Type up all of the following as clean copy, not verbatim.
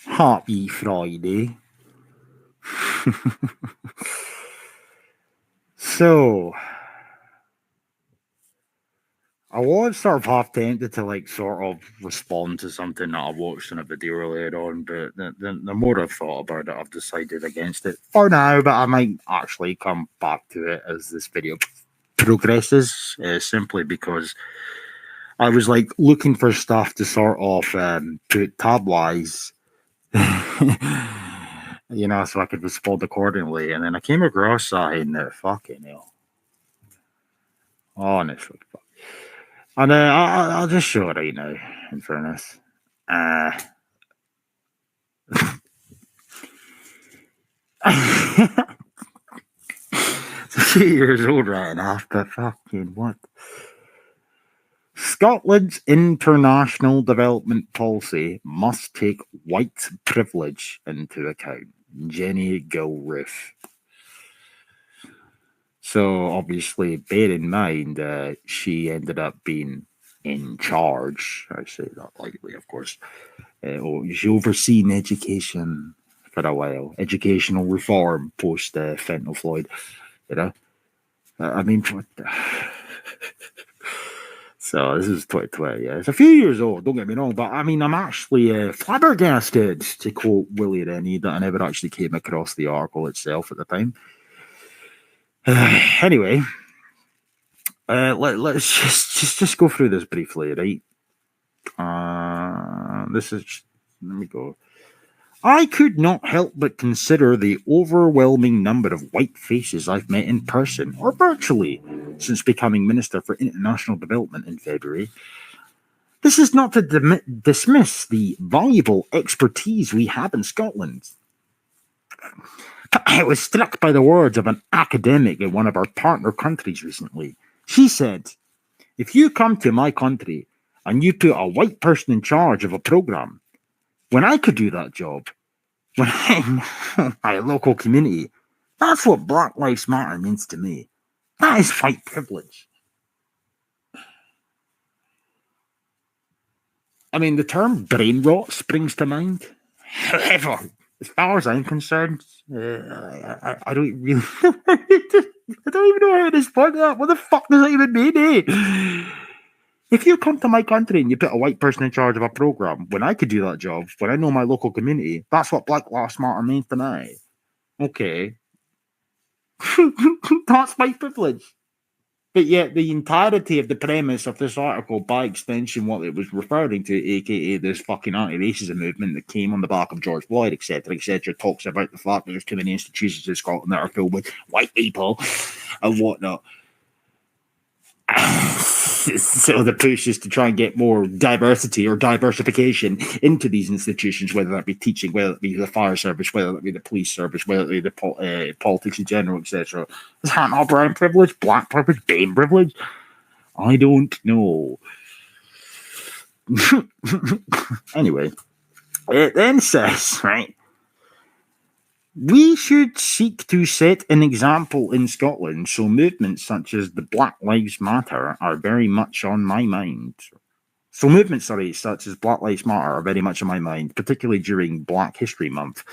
Happy Friday. So, I was sort of half tempted to sort of respond to something that I watched in a video earlier on, but the more I've thought about it, I've decided against it for now. But I might actually come back to it as this video progresses, simply because I was looking for stuff to sort of put tab-wise, so I could respond accordingly. And then I came across something that fucking hell, honestly. And I'll just show it right now, in fairness. It's a few years old right enough, but fucking what? Scotland's international development policy must take white privilege into account. Jenny Gilruth. So obviously, bear in mind, she ended up being in charge. I say that lightly, of course. She overseen education for a while, educational reform post fentanyl Floyd. I mean, what the... So this is 2020. Yeah, it's a few years old. Don't get me wrong, but I mean, I'm actually flabbergasted, to quote Willie Rennie, that I never actually came across the article itself at the time. Anyway, let's just go through this briefly, right? This is... Let me go. I could not help but consider the overwhelming number of white faces I've met in person or virtually since becoming Minister for International Development in February. This is not to dismiss the valuable expertise we have in Scotland. I was struck by the words of an academic in one of our partner countries recently. She said, "If you come to my country and you put a white person in charge of a program, when I could do that job, when I'm my local community, that's what Black Lives Matter means to me. That is white privilege." I mean, the term brain rot springs to mind. However, as far as I'm concerned, I don't really... I don't even know how to respond to that. What the fuck does that even mean, eh? If you come to my country and you put a white person in charge of a program, when I could do that job, when I know my local community, that's what Black Lives Matter means to me. Okay. That's white privilege. But yet the entirety of the premise of this article, by extension, what it was referring to, aka this fucking anti-racism movement that came on the back of George Floyd, etc., talks about the fact that there's too many institutions in Scotland that are filled with white people and whatnot. So the push is to try and get more diversity or diversification into these institutions, whether that be teaching, whether it be the fire service, whether it be the police service, whether it be the politics in general, etc. Is that not brown privilege, black privilege, BAME privilege? I don't know. Anyway, it then says, right, we should seek to set an example in Scotland, so movements such as the Black Lives Matter are very much on my mind. So movements, such as Black Lives Matter are very much on my mind, particularly during Black History Month,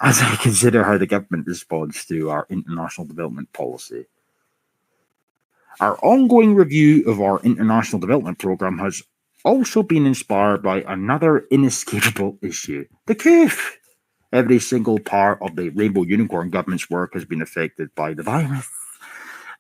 as I consider how the government responds to our international development policy. Our ongoing review of our international development programme has also been inspired by another inescapable issue, the COOF. Every single part of the Rainbow Unicorn government's work has been affected by the virus,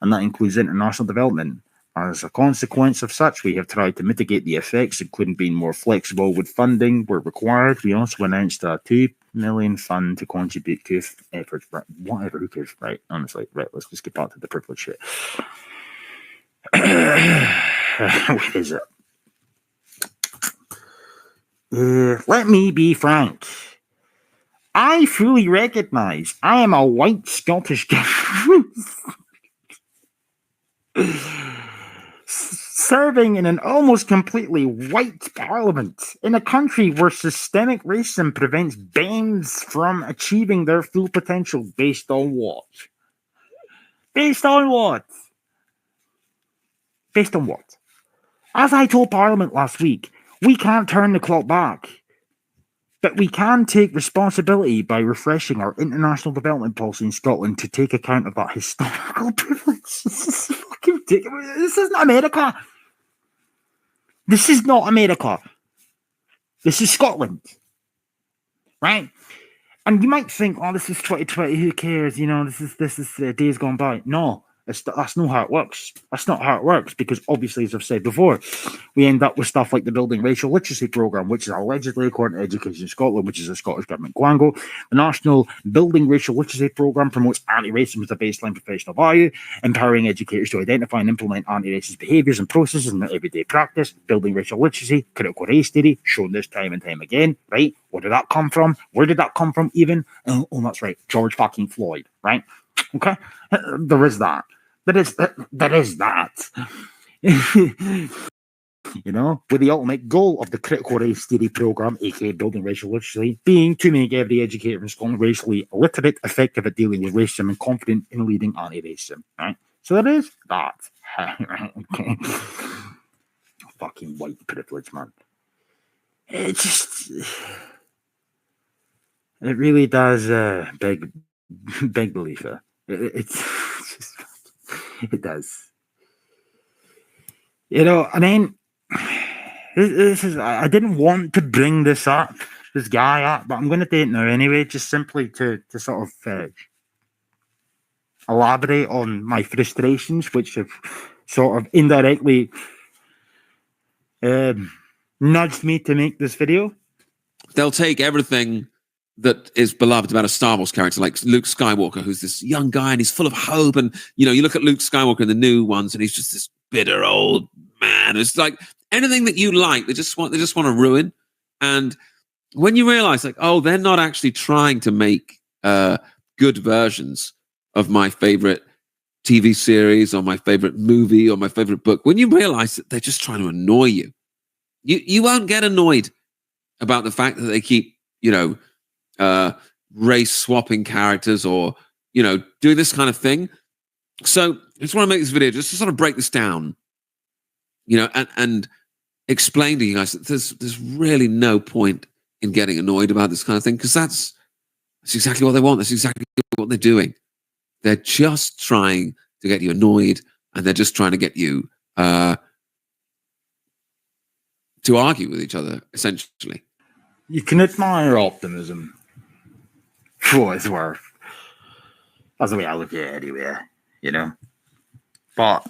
and that includes international development. As a consequence of such, we have tried to mitigate the effects, including being more flexible with funding where required. We also announced a $2 million fund to contribute COOF efforts. Right, whatever, who cares? Right, honestly, right, let's just get back to the privilege shit. What is it? Let me be frank. I fully recognise I am a white Scottish guy serving in an almost completely white parliament in a country where systemic racism prevents BAMEs from achieving their full potential. Based on what? Based on what? Based on what? As I told Parliament last week, we can't turn the clock back. But we can take responsibility by refreshing our international development policy in Scotland to take account of that historical privilege. This is fucking ridiculous. This isn't America. This is not America. This is Scotland. Right? And you might think, oh, this is 2020, who cares? You know, this is days gone by. No, that's not how it works. That's not how it works, because obviously, as I've said before, we end up with stuff like the Building Racial Literacy Programme, which is allegedly, according to Education Scotland, which is a Scottish Government quango. The National Building Racial Literacy Programme promotes anti-racism as a baseline professional value, empowering educators to identify and implement anti-racist behaviours and processes in their everyday practice. Building racial literacy, critical race theory, shown this time and time again, right? Where did that come from? Where did that come from even? Oh, that's right, George fucking Floyd, right? Okay? There is that. There is that. You know, with the ultimate goal of the critical race theory programme, aka Building Racial Literacy, being to make every educator in Scotland racially literate, effective at dealing with racism, and confident in leading anti-racism, right? So there is that. Okay. Fucking white privilege, man. It really does beg belief. It does. You know, I mean, this is, I didn't want to bring this guy up, but I'm going to do it now anyway, just simply to sort of elaborate on my frustrations, which have sort of indirectly nudged me to make this video. They'll take everything that is beloved about a Star Wars character like Luke Skywalker, who's this young guy and he's full of hope. And, you know, you look at Luke Skywalker in the new ones and he's just this bitter old man. It's like anything that you like, they just want to ruin. And when you realize, like, oh, they're not actually trying to make good versions of my favorite TV series or my favorite movie or my favorite book, when you realize that they're just trying to annoy you, you won't get annoyed about the fact that they keep, you know, race swapping characters or, you know, doing this kind of thing. So I just want to make this video just to sort of break this down, you know, and explain to you guys that there's really no point in getting annoyed about this kind of thing, because that's exactly what they want. That's exactly what they're doing. They're just trying to get you annoyed, and they're just trying to get you to argue with each other, essentially. You can admire optimism for what it's worth. That's the way I look at it anyway, you know. But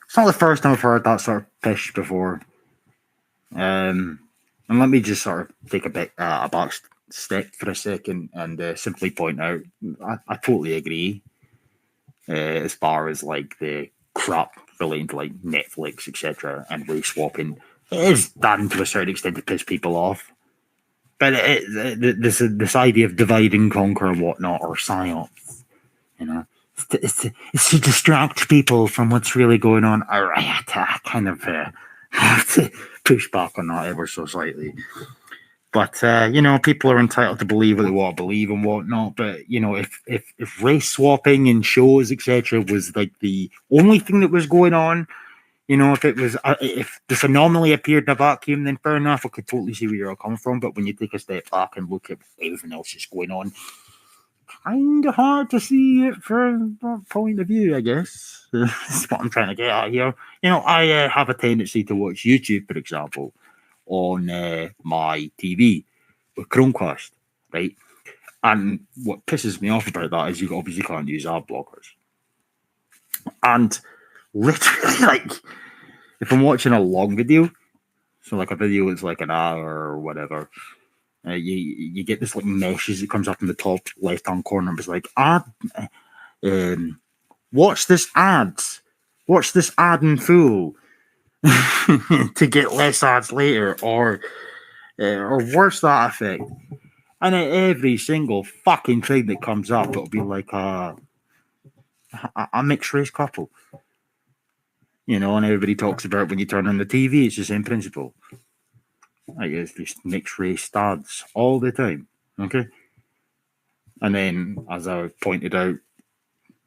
it's not the first time I've heard that sort of pish before. And let me just sort of take a back step for a second and simply point out, I totally agree as far as like the crap relating to like Netflix, etc., and race swapping. It is done to a certain extent to piss people off. But this idea of divide and conquer and whatnot, or psyops, you know, it's to distract people from what's really going on. I kind of have to push back on that ever so slightly. But you know, people are entitled to believe what they want to believe and whatnot. But you know, if race swapping in shows, etc., was like the only thing that was going on, you know, if it was if this anomaly appeared in a vacuum, then fair enough, I could totally see where you're all coming from. But when you take a step back and look at everything else that's going on, kind of hard to see it from that point of view, I guess. That's what I'm trying to get at here. You know, I have a tendency to watch YouTube, for example, on my TV with Chromecast, right? And what pisses me off about that is you obviously can't use ad blockers. And literally, like, if I'm watching a long video, so like a video is like an hour or whatever, you get this like message that comes up in the top left hand corner. It's like watch this ad in full to get less ads later, or worse that effect. And at every single fucking thing that comes up, it'll be like a mixed race couple. You know, and everybody talks about when you turn on the TV, it's the same principle. Like, it's just mixed race ads all the time. Okay. And then, as I pointed out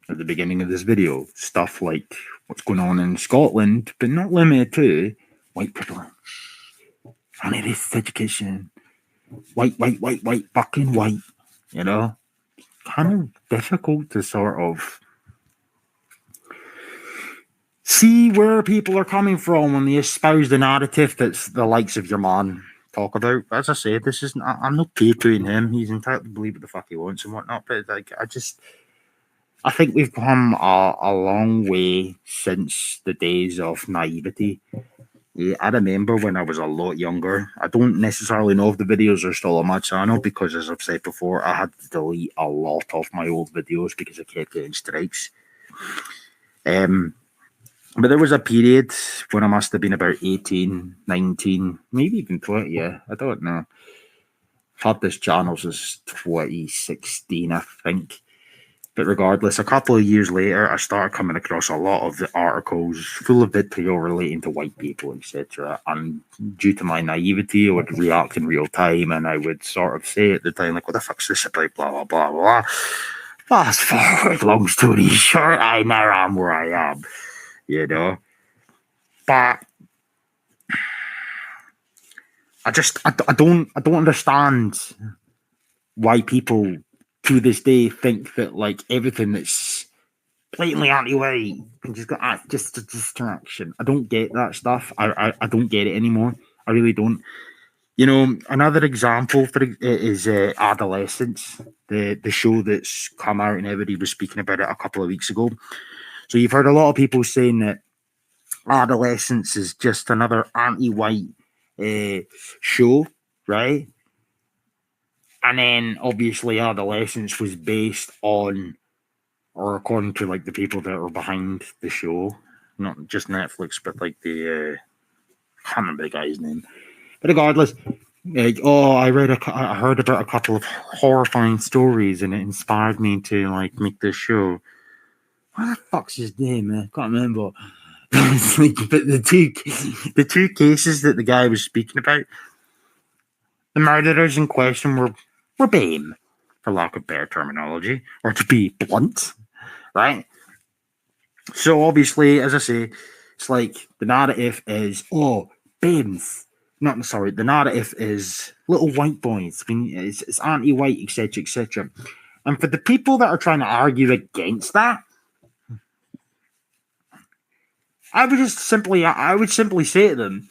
at the beginning of this video, stuff like what's going on in Scotland, but not limited to white privilege, anti-racist education, white, fucking white, you know? Kind of difficult to sort of see where people are coming from when they espouse the narrative that's the likes of your man talk about. As I said, this isn't, I'm not poo-pooing him. He's entitled to believe what the fuck he wants and whatnot, but like, I think we've come a long way since the days of naivety. Yeah, I remember when I was a lot younger. I don't necessarily know if the videos are still on my channel because, as I've said before, I had to delete a lot of my old videos because I kept getting strikes. But there was a period when I must have been about 18, 19, maybe even 20. Yeah, I don't know. I've had this channel since 2016, I think. But regardless, a couple of years later, I started coming across a lot of the articles full of vitriol relating to white people, etc. And due to my naivety, I would react in real time, and I would sort of say at the time, like, "What the fuck's this about?" Blah blah blah blah. Fast forward, long story short, I now am where I am, you know. But I don't understand why people to this day think that like everything that's blatantly anti-white can just go just a distraction. I don't get that stuff. I don't get it anymore. I really don't. You know, another example for it is Adolescence, the show that's come out and everybody was speaking about it a couple of weeks ago. So you've heard a lot of people saying that Adolescence is just another anti-white show, right? And then obviously Adolescence was based on, or according to like the people that are behind the show, not just Netflix, but like the I can't remember the guy's name. But regardless, like, I heard about a couple of horrifying stories, and it inspired me to like make this show. What the fuck's his name, man? I can't remember. But the two cases that the guy was speaking about, the murderers in question were BAME, for lack of better terminology, or to be blunt, right? So obviously, as I say, it's like the narrative is, BAMEs. Not sorry, the narrative is little white boys. I mean, it's anti-white, etc., etc. And for the people that are trying to argue against that, I would simply say to them,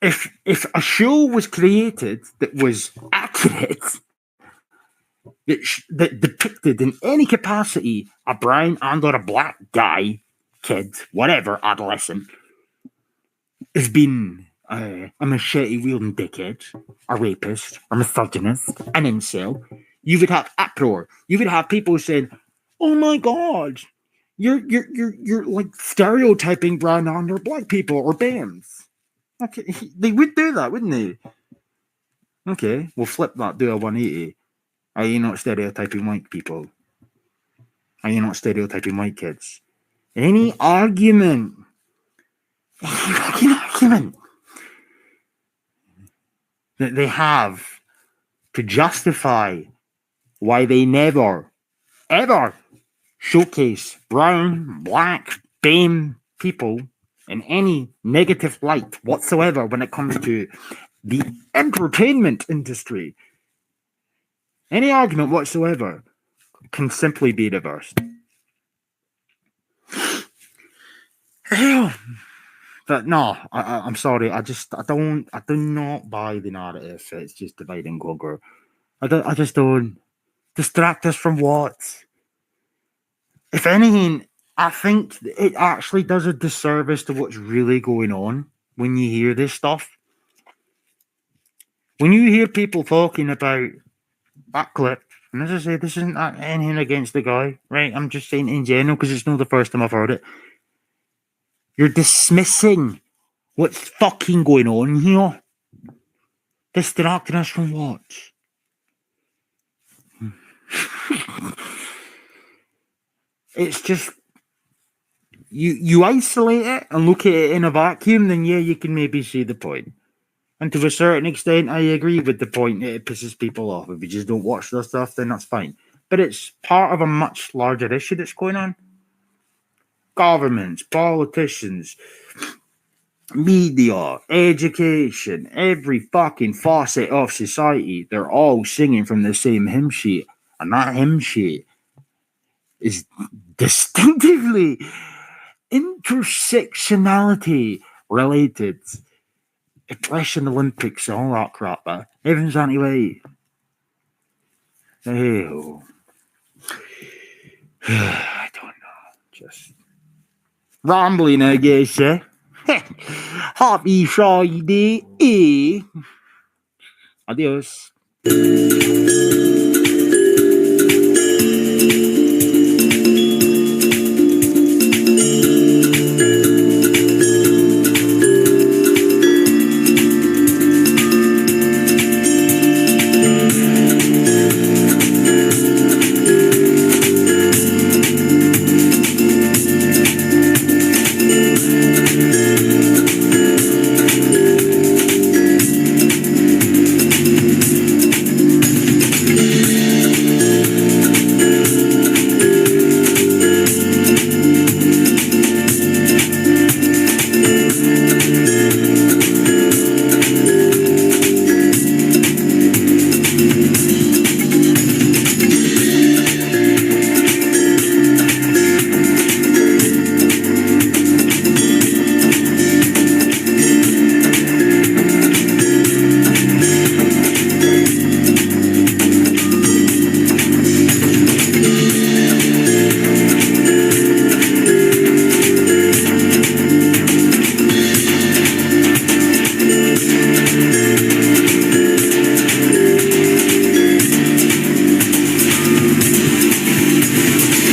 if a show was created that was accurate, that depicted in any capacity a brown and or a black guy, kid, whatever, adolescent, has been a machete wielding dickhead, a rapist, a misogynist, an incel, you would have uproar. You would have people saying, "Oh my god, you're like stereotyping brown and or black people or bands." Okay, they would do that, wouldn't they? Okay, we'll flip that, do a 180. Are you not stereotyping white people? Are you not stereotyping white kids? Any argument, that they have to justify why they never, ever showcase brown, black, BAME people in any negative light whatsoever when it comes to the entertainment industry. Any argument whatsoever can simply be reversed. Hell. But no, I'm sorry. I do not buy the narrative. It's just divide and conquer. I just don't. Distract us from what? If anything, I think it actually does a disservice to what's really going on when you hear this stuff. When you hear people talking about that clip, and as I say, this isn't anything against the guy, right? I'm just saying in general because it's not the first time I've heard it. You're dismissing what's fucking going on here. Distracting us from what? It's just you isolate it and look at it in a vacuum, then yeah, you can maybe see the point. And to a certain extent, I agree with the point that it pisses people off. If you just don't watch the stuff, then that's fine. But it's part of a much larger issue that's going on. Governments, politicians, media, education, every fucking facet of society, they're all singing from the same hymn sheet. And that hymn sheet is distinctively intersectionality related. Aggression Olympics, all that crap, everything's anti-white. Ew. I don't know. Just rambling, I guess, eh? Happy Friday, eh? Adios.